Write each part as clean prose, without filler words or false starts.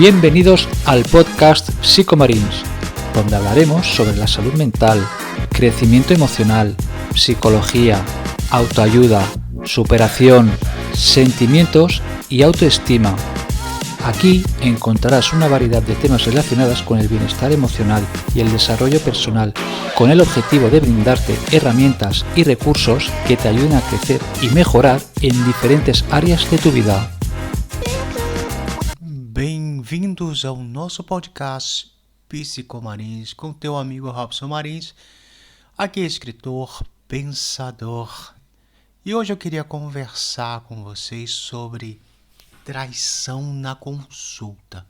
Bienvenidos al podcast Psicomarines, donde hablaremos sobre la salud mental, crecimiento emocional, psicología, autoayuda, superación, sentimientos y autoestima. Aquí encontrarás una variedad de temas relacionados con el bienestar emocional y el desarrollo personal, con el objetivo de brindarte herramientas y recursos que te ayuden a crecer y mejorar en diferentes áreas de tu vida. Bem-vindos ao nosso podcast Psicomarins com teu amigo Robson Marins, aqui escritor, pensador. E hoje eu queria conversar com vocês sobre traição na consulta.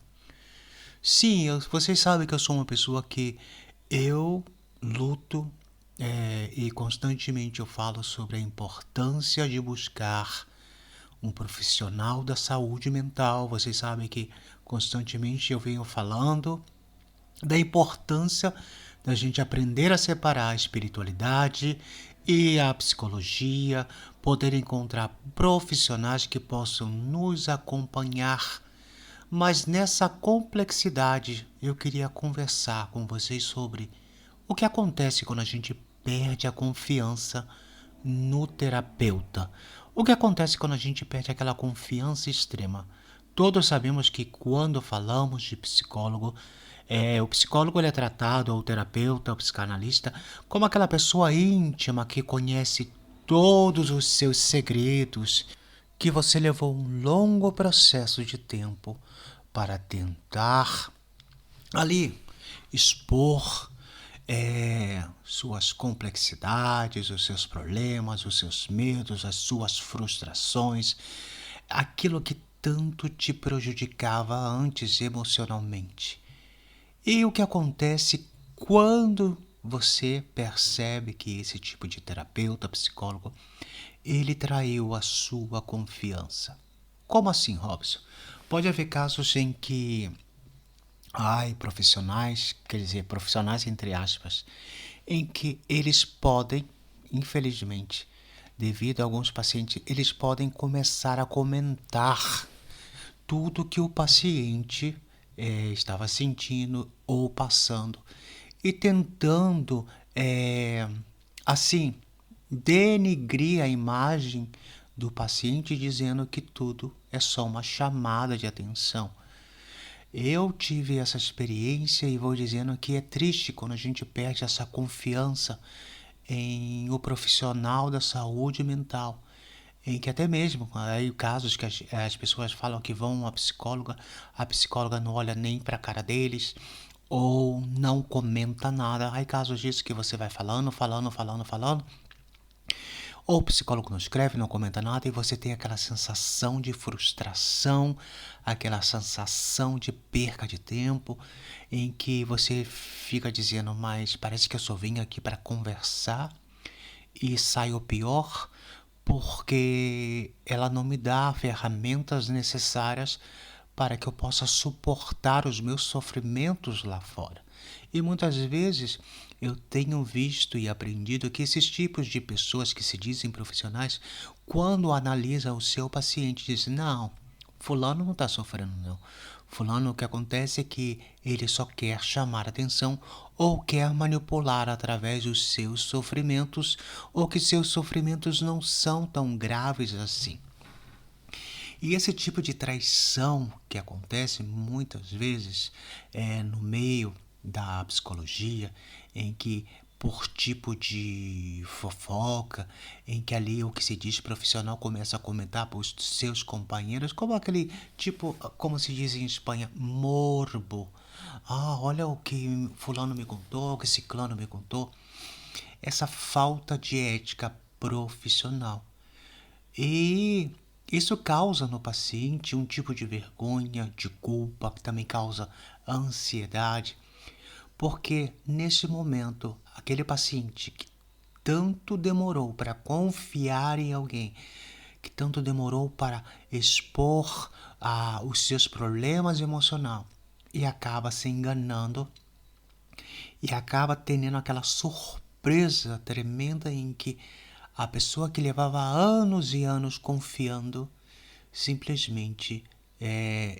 Sim, vocês sabem que eu sou uma pessoa que eu luto e constantemente eu falo sobre a importância de buscar um profissional da saúde mental. Vocês sabem que constantemente eu venho falando da importância da gente aprender a separar a espiritualidade e a psicologia, poder encontrar profissionais que possam nos acompanhar. Mas nessa complexidade eu queria conversar com vocês sobre o que acontece quando a gente perde a confiança no terapeuta. O que acontece quando a gente perde aquela confiança extrema? Todos sabemos que quando falamos de psicólogo, o psicólogo ele é tratado, ou o terapeuta, o psicanalista, como aquela pessoa íntima que conhece todos os seus segredos, que você levou um longo processo de tempo para tentar ali expor suas complexidades, os seus problemas, os seus medos, as suas frustrações, aquilo que tanto te prejudicava antes emocionalmente. E o que acontece quando você percebe que esse tipo de terapeuta, psicólogo, ele traiu a sua confiança? Como assim, Robson? Pode haver casos em que profissionais, quer dizer, profissionais entre aspas, em que eles podem, infelizmente, devido a alguns pacientes, eles podem começar a comentar tudo que o paciente estava sentindo ou passando e tentando, assim, denigrir a imagem do paciente, dizendo que tudo é só uma chamada de atenção. Eu tive essa experiência e vou dizendo que é triste quando a gente perde essa confiança em o profissional da saúde mental, em que até mesmo aí casos que as pessoas falam que vão a psicóloga não olha nem para a cara deles ou não comenta nada. Aí casos disso que você vai falando, ou o psicólogo não escreve, não comenta nada e você tem aquela sensação de frustração, aquela sensação de perca de tempo, em que você fica dizendo, mas parece que eu só vim aqui para conversar e sai o pior, porque ela não me dá ferramentas necessárias para que eu possa suportar os meus sofrimentos lá fora. E muitas vezes eu tenho visto e aprendido que esses tipos de pessoas que se dizem profissionais, quando analisam o seu paciente, dizem, não, fulano não está sofrendo não. Fulano, o que acontece é que ele só quer chamar atenção ou quer manipular através dos seus sofrimentos, ou que seus sofrimentos não são tão graves assim. E esse tipo de traição que acontece muitas vezes no meio da psicologia, em que por tipo de fofoca, em que ali o que se diz profissional começa a comentar para os seus companheiros, como aquele tipo, como se diz em Espanha, morbo. Olha o que fulano me contou, o que ciclano me contou. Essa falta de ética profissional. E isso causa no paciente um tipo de vergonha, de culpa, que também causa ansiedade. Porque nesse momento, aquele paciente que tanto demorou para confiar em alguém, que tanto demorou para expor os seus problemas emocionais e acaba se enganando e acaba tendo aquela surpresa tremenda em que a pessoa que levava anos e anos confiando simplesmente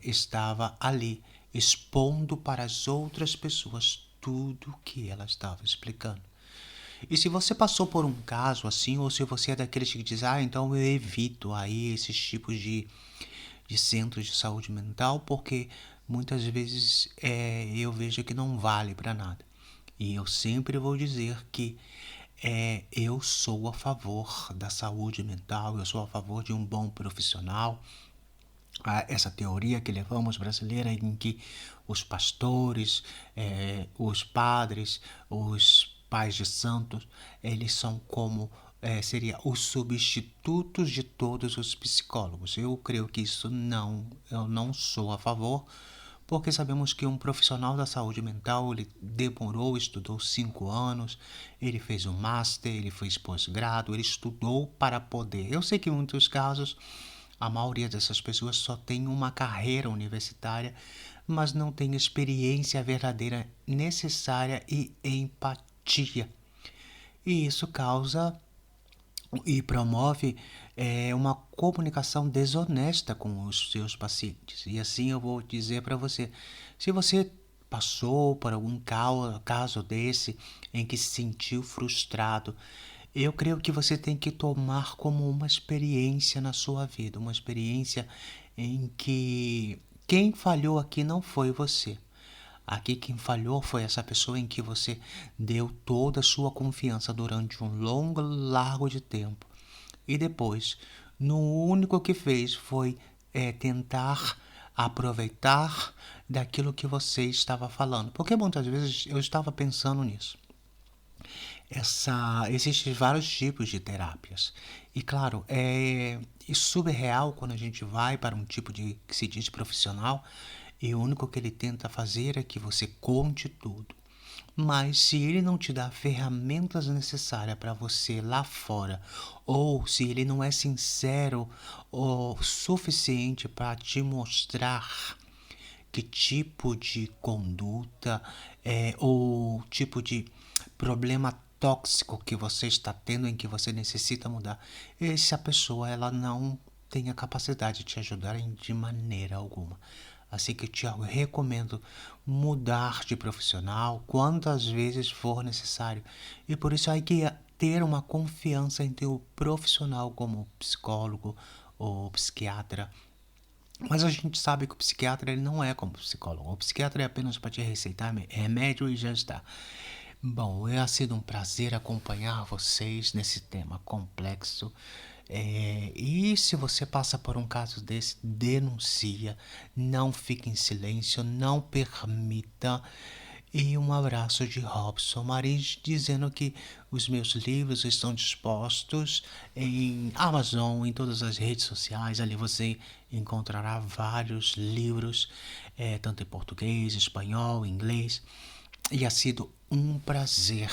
estava ali expondo para as outras pessoas tudo o que ela estava explicando. E se você passou por um caso assim, ou se você é daqueles que diz, então eu evito aí esses tipos de centros de saúde mental, porque muitas vezes eu vejo que não vale para nada. E eu sempre vou dizer que eu sou a favor da saúde mental, eu sou a favor de um bom profissional. Essa teoria que levamos brasileira em que os pastores, os padres, os pais de santos, eles são como seria os substitutos de todos os psicólogos. Eu creio que eu não sou a favor, porque sabemos que um profissional da saúde mental, ele estudou 5 anos, ele fez um master, ele fez pós-grado, ele estudou para poder. Eu sei que em muitos casos a maioria dessas pessoas só tem uma carreira universitária, mas não tem experiência verdadeira necessária e empatia. E isso causa e promove uma comunicação desonesta com os seus pacientes. E assim eu vou dizer para você, se você passou por algum caso desse em que se sentiu frustrado, eu creio que você tem que tomar como uma experiência na sua vida, uma experiência em que quem falhou aqui não foi você. Aqui quem falhou foi essa pessoa em que você deu toda a sua confiança durante um longo, largo de tempo. E depois, no único que fez foi tentar aproveitar daquilo que você estava falando. Porque muitas vezes eu estava pensando nisso. Existem vários tipos de terapias. E claro, é surreal quando a gente vai para um tipo de que se diz profissional e o único que ele tenta fazer é que você conte tudo. Mas se ele não te dá ferramentas necessárias para você lá fora, ou se ele não é sincero o suficiente para te mostrar que tipo de conduta ou tipo de problema tóxico que você está tendo em que você necessita mudar, essa pessoa ela não tem a capacidade de te ajudar de maneira alguma. Assim que eu te recomendo mudar de profissional quantas vezes for necessário. E por isso há que ter uma confiança em teu profissional como psicólogo ou psiquiatra. Mas a gente sabe que o psiquiatra ele não é como psicólogo. O psiquiatra é apenas para te receitar remédio e já está. Bom, ha sido um prazer acompanhar vocês nesse tema complexo. E se você passa por um caso desse, denuncia, não fique em silêncio, não permita. E um abraço de Robson Marins, dizendo que os meus livros estão dispostos em Amazon, em todas as redes sociais. Ali você encontrará vários livros, tanto em português, espanhol, inglês. E ha sido um prazer.